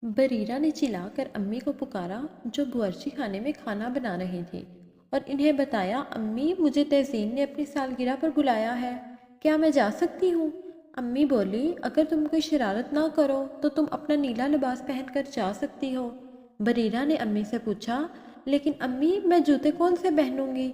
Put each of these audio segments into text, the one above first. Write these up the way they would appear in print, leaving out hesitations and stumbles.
बरीरा ने चिल्लाकर अम्मी को पुकारा जो बावर्ची खाने में खाना बना रही थी और इन्हें बताया, अम्मी मुझे तहसीन ने अपनी सालगिरह पर बुलाया है, क्या मैं जा सकती हूँ? अम्मी बोली, अगर तुम कोई शरारत ना करो तो तुम अपना नीला लिबास पहनकर जा सकती हो। बरीरा ने अम्मी से पूछा, लेकिन अम्मी मैं जूते कौन से पहनूंगी?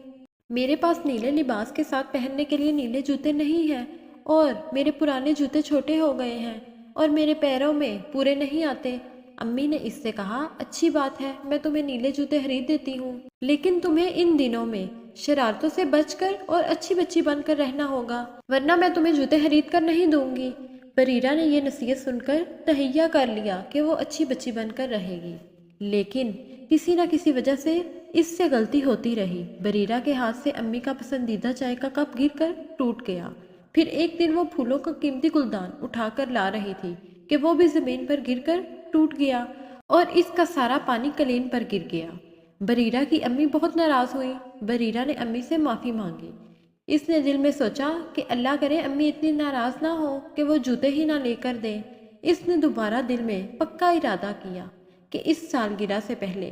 मेरे पास नीले लिबास के साथ पहनने के लिए नीले जूते नहीं हैं और मेरे पुराने जूते छोटे हो गए हैं और मेरे पैरों में पूरे नहीं आते। अम्मी ने इससे कहा, अच्छी बात है, मैं तुम्हें नीले जूते खरीद देती हूँ, लेकिन तुम्हें इन दिनों में शरारतों से बचकर और अच्छी बच्ची बनकर रहना होगा, वरना मैं तुम्हें जूते खरीद कर नहीं दूंगी। बरीरा ने यह नसीहत सुनकर तहैया कर लिया कि वो अच्छी बच्ची बनकर रहेगी, लेकिन किसी न किसी वजह से इससे गलती होती रही। बरीरा के हाथ से अम्मी का पसंदीदा चाय का कप गिरकर टूट गया। फिर एक दिन वो फूलों का कीमती गुलदान उठाकर ला रही थी कि वो भी जमीन पर गिरकर टूट गया और इसका सारा पानी कलीन पर गिर गया। बरीरा की अम्मी बहुत नाराज हुई। बरीरा ने अम्मी से माफ़ी मांगी। इसने दिल में सोचा कि अल्लाह करे अम्मी इतनी नाराज ना हो कि वो जूते ही ना लेकर दें। इसने दोबारा दिल में पक्का इरादा किया कि इस सालगिरह से पहले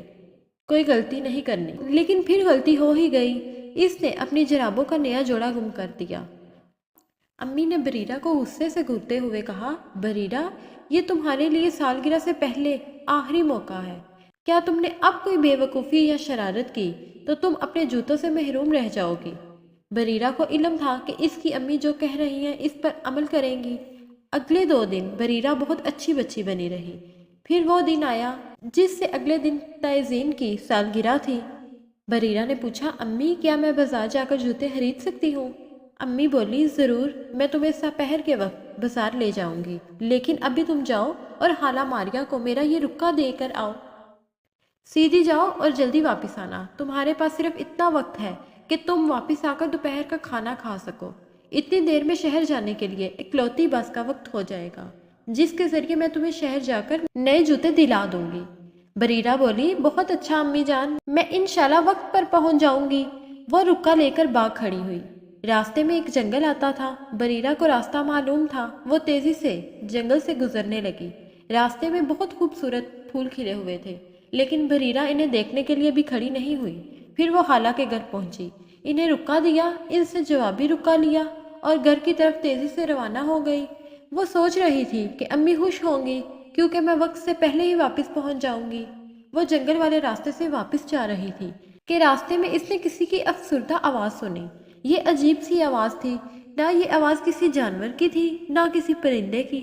कोई गलती नहीं करनी, लेकिन फिर गलती हो ही गई। इसने अपनी जराबों का नया जोड़ा गुम कर दिया। अम्मी ने बरीरा को गुस्से से घूरते हुए कहा, बरीरा ये तुम्हारे लिए सालगिरह से पहले आखिरी मौका है। क्या तुमने अब कोई बेवकूफ़ी या शरारत की तो तुम अपने जूतों से महरूम रह जाओगी। बरीरा को इल्म था कि इसकी अम्मी जो कह रही हैं इस पर अमल करेंगी। अगले 2 दिन बरीरा बहुत अच्छी बच्ची बनी रही। फिर वो दिन आया जिससे अगले दिन तहसीन की सालगिरह थी। बरीरा ने पूछा, अम्मी क्या मैं बाजार जाकर जूते खरीद सकती हूँ? अम्मी बोली, ज़रूर, मैं तुम्हें सपहर के वक्त बाजार ले जाऊंगी, लेकिन अभी तुम जाओ और हाला मारिया को मेरा ये रुक्का देकर आओ। सीधी जाओ और जल्दी वापस आना। तुम्हारे पास सिर्फ इतना वक्त है कि तुम वापस आकर दोपहर का खाना खा सको। इतनी देर में शहर जाने के लिए इकलौती बस का वक्त हो जाएगा, जिसके जरिए मैं तुम्हें शहर जाकर नए जूते दिला दूंगी। बरीरा बोली, बहुत अच्छा अम्मी जान, मैं इंशाल्लाह वक्त पर पहुंच जाऊंगी। वो रुक्का लेकर बाग खड़ी हुई। रास्ते में एक जंगल आता था। बरीरा को रास्ता मालूम था। वो तेजी से जंगल से गुजरने लगी। रास्ते में बहुत खूबसूरत फूल खिले हुए थे, लेकिन बरीरा इन्हें देखने के लिए भी खड़ी नहीं हुई। फिर वो खाला के घर पहुंची, इन्हें रुक्का दिया, इनसे जवाबी रुक्का लिया और घर की तरफ तेजी से रवाना हो गई। वो सोच रही थी कि अम्मी खुश होंगी क्योंकि मैं वक्त से पहले ही वापस पहुंच जाऊंगी। वो जंगल वाले रास्ते से वापस जा रही थी कि रास्ते में इसने किसी की अफसरदा आवाज़ सुनी। ये अजीब सी आवाज़ थी। ना ये आवाज़ किसी जानवर की थी, ना किसी परिंदे की।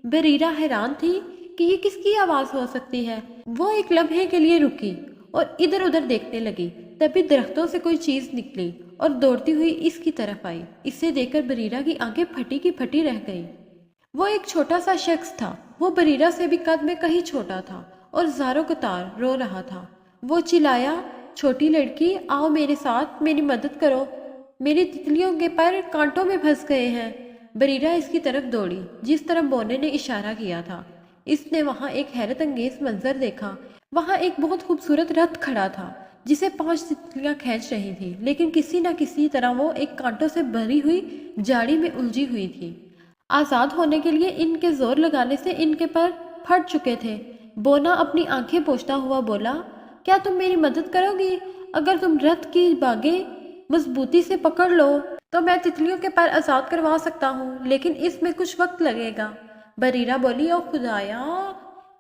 बरीरा हैरान थी कि ये किसकी आवाज़ हो सकती है। वो एक लम्हे के लिए रुकी और इधर उधर देखने लगी। तभी दरख्तों से कोई चीज़ निकली और दौड़ती हुई इसकी तरफ आई। इसे देखकर बरीरा की आंखें फटी की फटी रह गई। वो एक छोटा सा शख्स था। वो बरीरा से भी कद में कहीं छोटा था और ज़ारो कतार रो रहा था। वो चिल्लाया, छोटी लड़की आओ मेरे साथ, मेरी मदद करो, मेरी तितलियों के पर कांटों में फंस गए हैं। बरीरा इसकी तरफ दौड़ी जिस तरफ बोने ने इशारा किया था। इसने वहाँ एक हैरत अंगेज मंजर देखा। वहाँ एक बहुत खूबसूरत रथ खड़ा था जिसे 5 तितलियाँ खींच रही थी, लेकिन किसी न किसी तरह वो एक कांटों से भरी हुई जाड़ी में उलझी हुई थी। आज़ाद होने के लिए इनके जोर लगाने से इनके पर फट चुके थे। बोना अपनी आंखें पोंछता हुआ बोला, क्या तुम मेरी मदद करोगी? अगर तुम रथ की बागें मजबूती से पकड़ लो तो मैं तितलियों के पर आज़ाद करवा सकता हूँ, लेकिन इसमें कुछ वक्त लगेगा। बरीरा बोली, ओ खुदाया,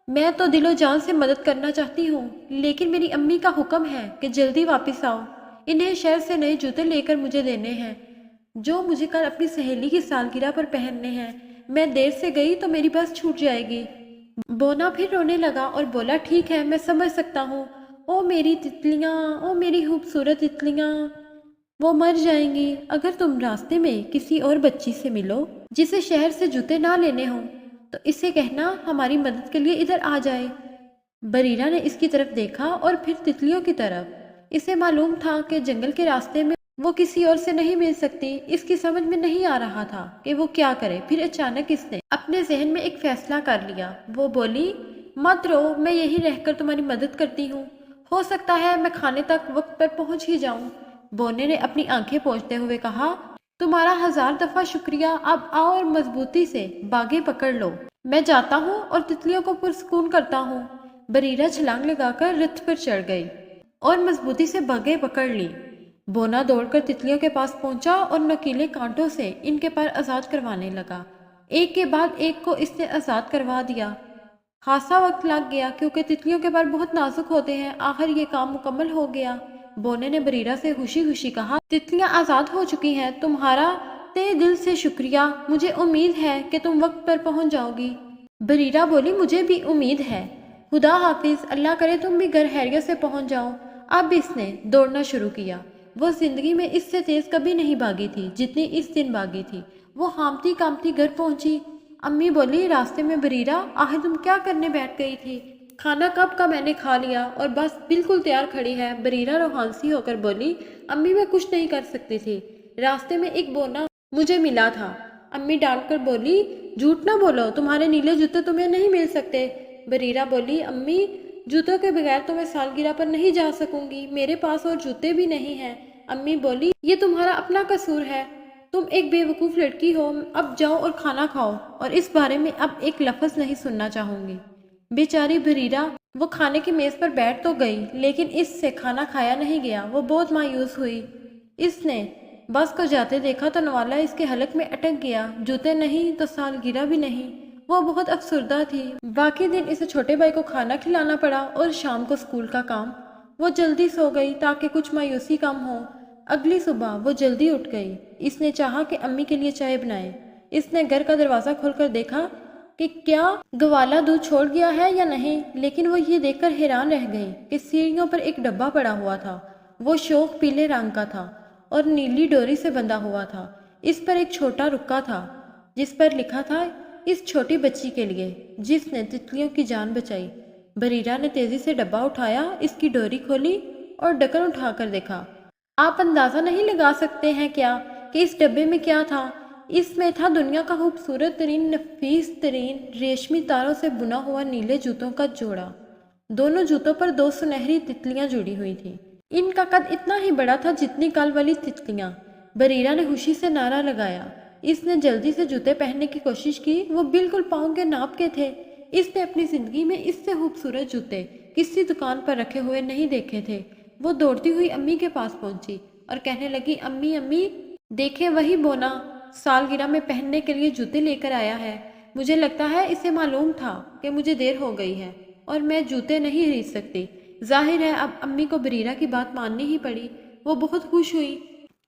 मैं तो दिलो जान से मदद करना चाहती हूँ, लेकिन मेरी अम्मी का हुक्म है कि जल्दी वापस आओ। इन्हें शहर से नए जूते लेकर मुझे देने हैं जो मुझे कल अपनी सहेली की सालगिरह पर पहनने हैं। मैं देर से गई तो मेरी बस छूट जाएगी। बोना फिर रोने लगा और बोला, ठीक है, मैं समझ सकता हूँ। ओ मेरी तितलियाँ, ओ मेरी खूबसूरत तितलियाँ, वो मर जाएंगी अगर तुम रास्ते में किसी और बच्ची से मिलो जिसे शहर से जूते ना लेने हों तो इसे कहना हमारी मदद के लिए इधर आ जाए। बरीरा ने इसकी तरफ देखा और फिर तितलियों की तरफ। इसे मालूम था कि जंगल के रास्ते में वो किसी और से नहीं मिल सकती। इसकी समझ में नहीं आ रहा था कि वो क्या करे। फिर अचानक इसने अपने जहन में एक फैसला कर लिया। वो बोली, मत रो, मैं यहीं रहकर तुम्हारी मदद करती हूँ। हो सकता है मैं खाने तक वक्त पर पहुँच ही जाऊँ। बोने ने अपनी आंखें पोंछते हुए कहा, तुम्हारा 1000 दफा शुक्रिया। अब आओ और मजबूती से बागें पकड़ लो। मैं जाता हूँ और तितलियों को पुरस्कून करता हूँ। बरीरा छलांग लगाकर रथ पर चढ़ गई और मजबूती से बागें पकड़ ली। बोना दौड़कर तितलियों के पास पहुंचा और नुकीले कांटों से इनके पैर आजाद करवाने लगा। एक के बाद एक को इसने आजाद करवा दिया। खासा वक्त लग गया क्योंकि तितलियों के पैर बहुत नाजुक होते हैं। आखिर ये काम मुकम्मल हो गया। बोने ने बरीरा से खुशी खुशी कहा, तितलियां आजाद हो चुकी हैं। तुम्हारा तहे दिल से शुक्रिया। मुझे उम्मीद है कि तुम वक्त पर पहुंच जाओगी। बरीरा बोली, मुझे भी उम्मीद है। खुदा हाफिज, अल्लाह करे तुम भी घर खैरियत से पहुंच जाओ। अब इसने दौड़ना शुरू किया। वो जिंदगी में इससे तेज कभी नहीं भागी थी जितनी इस दिन भागी थी। वो हामती कामती घर पहुंची। अम्मी बोली, रास्ते में बरीरा, आखिर तुम क्या करने बैठ गई थी? खाना कब का मैंने खा लिया और बस बिल्कुल तैयार खड़ी है। बरीरा रोहानसी होकर बोली, अम्मी मैं कुछ नहीं कर सकती थी। रास्ते में एक बोना मुझे मिला था। अम्मी डांट कर बोली, झूठ ना बोलो, तुम्हारे नीले जूते तुम्हें नहीं मिल सकते। बरीरा बोली, अम्मी जूतों के बगैर तो मैं सालगिरह पर नहीं जा सकूंगी। मेरे पास और जूते भी नहीं हैं। अम्मी बोली, ये तुम्हारा अपना कसूर है। तुम एक बेवकूफ़ लड़की हो। अब जाओ और खाना खाओ और इस बारे में अब एक लफ्ज़ नहीं सुनना चाहूँगी। बेचारी बरीरा वो खाने की मेज़ पर बैठ तो गई लेकिन इससे खाना खाया नहीं गया। वो बहुत मायूस हुई। इसने बस को जाते देखा तो नवाला इसके हलक में अटक गया। जूते नहीं तो सालगिरह भी नहीं। वो बहुत अफसुर्दा थी। बाकी दिन इसे छोटे भाई को खाना खिलाना पड़ा और शाम को स्कूल का काम। वो जल्दी सो गई ताकि कुछ मायूसी कम हो। अगली सुबह वो जल्दी उठ गई। इसने चाहा कि अम्मी के लिए चाय बनाए। इसने घर का दरवाज़ा खोलकर देखा कि क्या गवाला दूध छोड़ गया है या नहीं, लेकिन वो ये देखकर हैरान रह गई कि सीढ़ियों पर एक डब्बा पड़ा हुआ था। वो शोक पीले रंग का था और नीली डोरी से बंधा हुआ था। इस पर एक छोटा रुक्का था जिस पर लिखा था, इस छोटी बच्ची के लिए जिसने तितलियों की जान बचाई। बरीरा ने तेजी से डब्बा उठाया, इसकी डोरी खोली और ढक्कन उठाकर देखा। आप अंदाज़ा नहीं लगा सकते हैं क्या कि इस डब्बे में क्या था? इसमें था दुनिया का खूबसूरत तरीन नफीस तरीन रेशमी तारों से बुना हुआ नीले जूतों का जोड़ा। दोनों जूतों पर 2 सुनहरी तितलियां जुड़ी हुई थी। इनका कद इतना ही बड़ा था जितनी कल वाली तितलियां। बरीरा ने खुशी से नारा लगाया। इसने जल्दी से जूते पहनने की कोशिश की। वो बिल्कुल पाँव के नाप के थे। इसने अपनी जिंदगी में इससे खूबसूरत जूते किसी दुकान पर रखे हुए नहीं देखे थे। वो दौड़ती हुई अम्मी के पास पहुंची और कहने लगी, अम्मी अम्मी देखे, वही बोना सालगिरह में पहनने के लिए जूते लेकर आया है। मुझे लगता है इसे मालूम था कि मुझे देर हो गई है और मैं जूते नहीं खरीद सकती। जाहिर है अब अम्मी को बरीरा की बात माननी ही पड़ी। वो बहुत खुश हुई।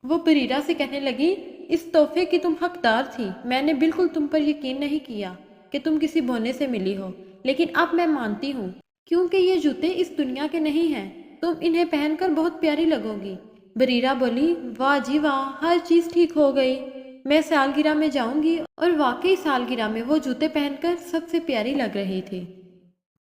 वो बरीरा से कहने लगी, इस तोहफे की तुम हकदार थी। मैंने बिल्कुल तुम पर यकीन नहीं किया कि तुम किसी बोने से मिली हो, लेकिन अब मैं मानती हूँ क्योंकि ये जूते इस दुनिया के नहीं हैं। तुम इन्हें पहनकर बहुत प्यारी लगोगी। बरीरा बोली, वाह जी वाह, हर चीज़ ठीक हो गई। मैं सालगिरह में जाऊंगी। और वाकई सालगिरह में वो जूते पहनकर सबसे प्यारी लग रही थी।